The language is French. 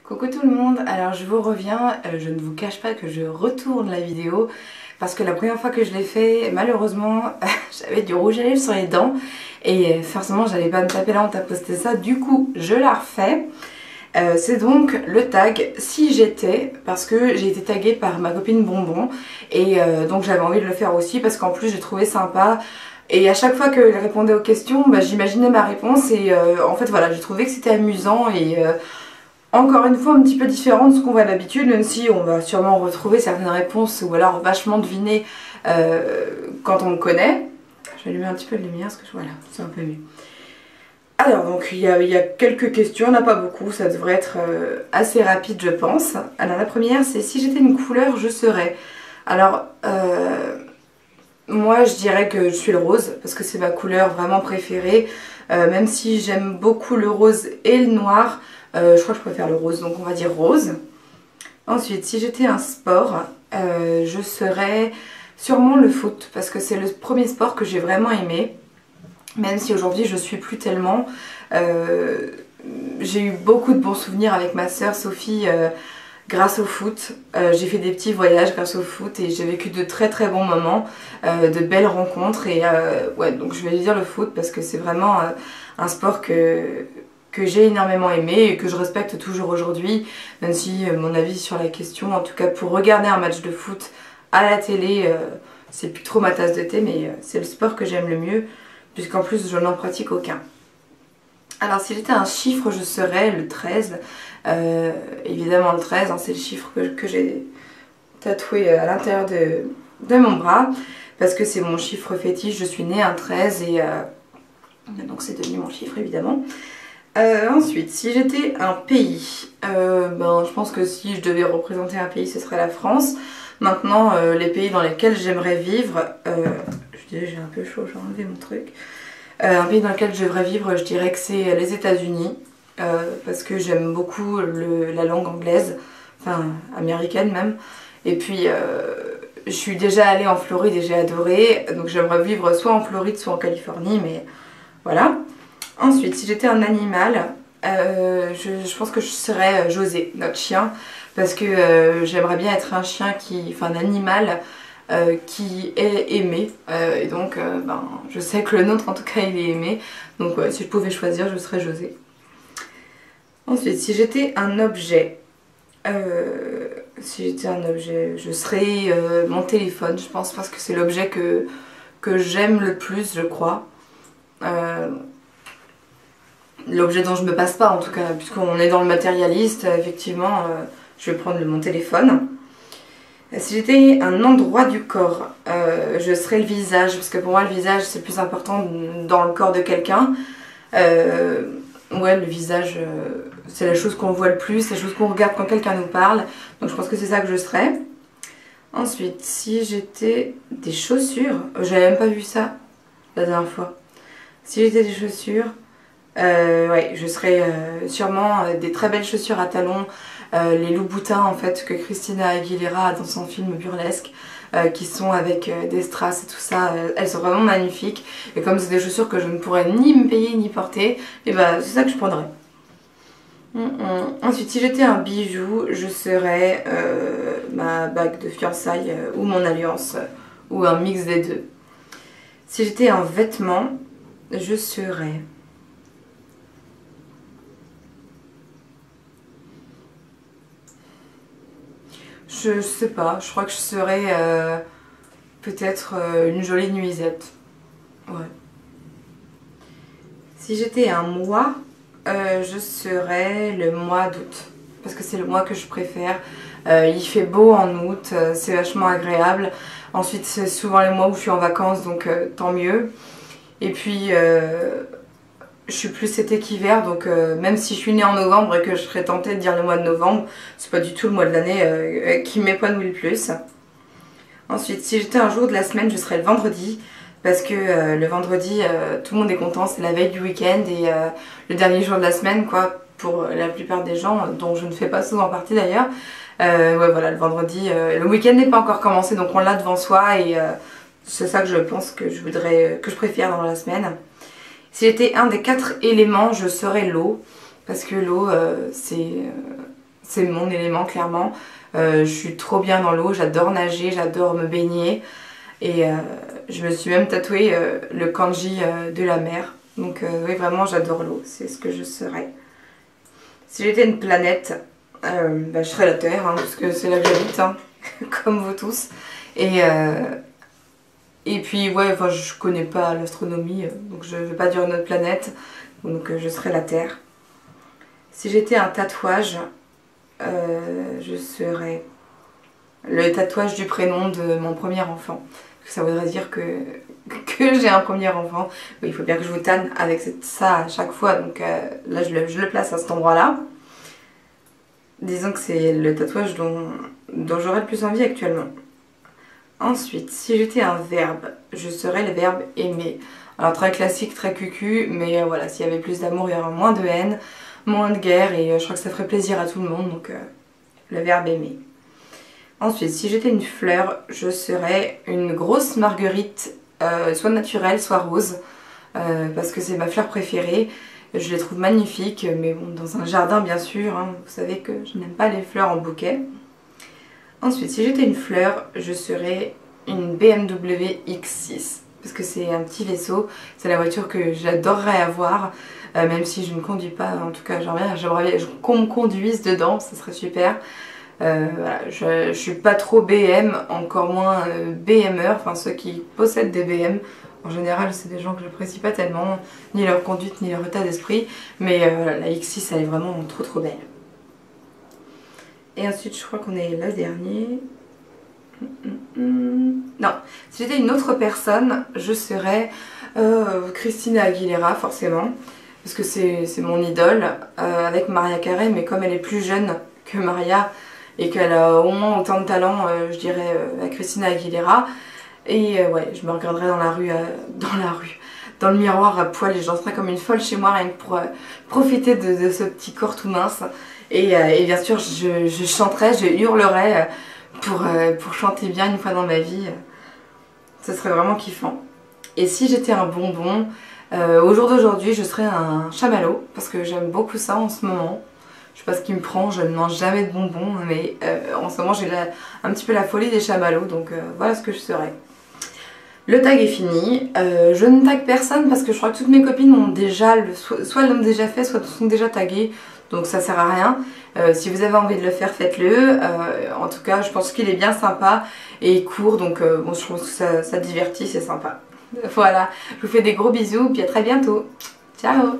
Coucou tout le monde, alors je vous reviens, je ne vous cache pas que je retourne la vidéo parce que la première fois que je l'ai fait, malheureusement, j'avais du rouge à lèvres sur les dents et forcément j'allais pas me taper la honte à poster ça, du coup je la refais. C'est donc le tag si j'étais, parce que j'ai été taguée par ma copine Bonbon et donc j'avais envie de le faire aussi parce qu'en plus j'ai trouvé sympa. Et à chaque fois qu'elle répondait aux questions, j'imaginais ma réponse et en fait voilà, j'ai trouvé que c'était amusant et encore une fois un petit peu différent de ce qu'on voit d'habitude, même si on va sûrement retrouver certaines réponses ou alors vachement deviner quand on me connaît. Je vais allumer un petit peu de lumière parce que voilà, c'est un peu mieux. Alors donc il y a quelques questions, il n'y en a pas beaucoup, ça devrait être assez rapide je pense. Alors la première c'est si j'étais une couleur je serais. Alors moi je dirais que je suis le rose parce que c'est ma couleur vraiment préférée. Même si j'aime beaucoup le rose et le noir, je crois que je préfère le rose, donc on va dire rose. Ensuite, si j'étais un sport, je serais sûrement le foot, parce que c'est le premier sport que j'ai vraiment aimé. Même si aujourd'hui je suis plus tellement. J'ai eu beaucoup de bons souvenirs avec ma soeur Sophie grâce au foot. J'ai fait des petits voyages grâce au foot et j'ai vécu de très très bons moments, de belles rencontres et ouais, donc je vais dire le foot parce que c'est vraiment un sport que j'ai énormément aimé et que je respecte toujours aujourd'hui, même si mon avis sur la question, en tout cas pour regarder un match de foot à la télé, c'est plus trop ma tasse de thé, mais c'est le sport que j'aime le mieux, puisqu'en plus je n'en pratique aucun. Alors si j'étais un chiffre, je serais le 13. Évidemment le 13, hein, c'est le chiffre que j'ai tatoué à l'intérieur de mon bras, parce que c'est mon chiffre fétiche, je suis née un 13 et donc c'est devenu mon chiffre évidemment. Ensuite, si j'étais un pays, je pense que si je devais représenter un pays, ce serait la France. Maintenant, les pays dans lesquels j'aimerais vivre, je dirais j'ai un peu chaud, j'ai enlevé mon truc. Un pays dans lequel j'aimerais vivre, je dirais que c'est les États-Unis, parce que j'aime beaucoup la langue anglaise, enfin américaine même. Et puis, je suis déjà allée en Floride et j'ai adoré, donc j'aimerais vivre soit en Floride, soit en Californie, mais voilà. Ensuite, si j'étais un animal, je pense que je serais José, notre chien, parce que j'aimerais bien être un chien enfin un animal qui est aimé, et donc je sais que le nôtre en tout cas il est aimé, donc si je pouvais choisir je serais José. Ensuite, si j'étais un objet, je serais mon téléphone, je pense, parce que c'est l'objet que j'aime le plus, je crois. L'objet dont je me passe pas en tout cas, puisqu'on est dans le matérialiste, effectivement, je vais prendre mon téléphone. Si j'étais un endroit du corps, je serais le visage, parce que pour moi le visage c'est le plus important dans le corps de quelqu'un. Ouais, le visage, c'est la chose qu'on voit le plus, la chose qu'on regarde quand quelqu'un nous parle, donc je pense que c'est ça que je serais. Ensuite, si j'étais des chaussures, j'avais même pas vu ça la dernière fois. Si j'étais des chaussures, ouais, je serais sûrement des très belles chaussures à talons, les Louboutins en fait que Christina Aguilera a dans son film Burlesque, qui sont avec des strass et tout ça, elles sont vraiment magnifiques et comme c'est des chaussures que je ne pourrais ni me payer ni porter, et c'est ça que je prendrais. Ensuite, si j'étais un bijou, je serais ma bague de fiançailles ou mon alliance, ou un mix des deux. Si j'étais un vêtement, je serais... Je sais pas, je crois que je serais peut-être une jolie nuisette. Ouais. Si j'étais un mois, je serais le mois d'août. Parce que c'est le mois que je préfère. Il fait beau en août, c'est vachement agréable. Ensuite, c'est souvent les mois où je suis en vacances, donc tant mieux. Et puis... je suis plus été qu'hiver, donc même si je suis née en novembre et que je serais tentée de dire le mois de novembre, c'est pas du tout le mois de l'année qui m'épanouit le plus. Ensuite, si j'étais un jour de la semaine, je serais le vendredi, parce que le vendredi, tout le monde est content, c'est la veille du week-end et le dernier jour de la semaine, quoi, pour la plupart des gens, dont je ne fais pas souvent partie d'ailleurs. Ouais, voilà, le vendredi, le week-end n'est pas encore commencé, donc on l'a devant soi et c'est ça que je pense que je préfère dans la semaine. Si j'étais un des 4 éléments, je serais l'eau, parce que l'eau, c'est c'est mon élément clairement. Je suis trop bien dans l'eau, j'adore nager, j'adore me baigner. Et je me suis même tatoué le kanji de la mer. Donc oui, vraiment j'adore l'eau, c'est ce que je serais. Si j'étais une planète, bah, je serais la Terre, hein, parce que c'est là que j'habite, hein, comme vous tous. Et puis ouais, enfin, je connais pas l'astronomie, donc je vais pas dire une autre planète. Donc je serais la Terre. Si j'étais un tatouage, je serais le tatouage du prénom de mon premier enfant. Ça voudrait dire que j'ai un premier enfant. Oui, il faut bien que je vous tanne avec ça à chaque fois. Donc là, je le place à cet endroit-là. Disons que c'est le tatouage dont j'aurais le plus envie actuellement. Ensuite, si j'étais un verbe, je serais le verbe aimer. Alors très classique, très cucu, mais voilà, s'il y avait plus d'amour, il y aurait moins de haine, moins de guerre, et je crois que ça ferait plaisir à tout le monde, donc le verbe aimer. Ensuite, si j'étais une fleur, je serais une grosse marguerite, soit naturelle, soit rose, parce que c'est ma fleur préférée. Je les trouve magnifiques, mais bon, dans un jardin bien sûr, hein, vous savez que je n'aime pas les fleurs en bouquet. Ensuite, si j'étais une fleur, je serais une BMW X6, parce que c'est un petit vaisseau, c'est la voiture que j'adorerais avoir, même si je ne conduis pas, en tout cas j'aimerais qu'on me conduise dedans, ça serait super. Voilà, je suis pas trop BM, encore moins BMer, enfin ceux qui possèdent des BM. En général, c'est des gens que j'apprécie pas tellement, ni leur conduite, ni leur état d'esprit. Mais la X6, elle est vraiment trop belle. Et ensuite, je crois qu'on est le dernier. Non, si j'étais une autre personne, je serais Christina Aguilera, forcément. Parce que c'est mon idole, avec Mariah Carey. Mais comme elle est plus jeune que Mariah, et qu'elle a au moins autant de talent, je dirais, à Christina Aguilera. Et ouais, je me regarderais dans dans le miroir à poil et je danserais comme une folle chez moi rien que pour profiter de ce petit corps tout mince. Et bien sûr, je chanterais, je hurlerais pour chanter bien une fois dans ma vie. Ce serait vraiment kiffant. Et si j'étais un bonbon, au jour d'aujourd'hui, je serais un chamallow parce que j'aime beaucoup ça en ce moment. Je sais pas ce qui me prend, je ne mange jamais de bonbons, mais en ce moment j'ai un petit peu la folie des chamallows, donc voilà ce que je serais. Le tag est fini, je ne tag personne parce que je crois que toutes mes copines ont déjà, soit l'ont déjà fait, soit sont déjà taguées, donc ça sert à rien. Si vous avez envie de le faire, faites-le. En tout cas, je pense qu'il est bien sympa et court, donc bon, je pense que ça divertit, c'est sympa. Voilà, je vous fais des gros bisous, puis à très bientôt. Ciao!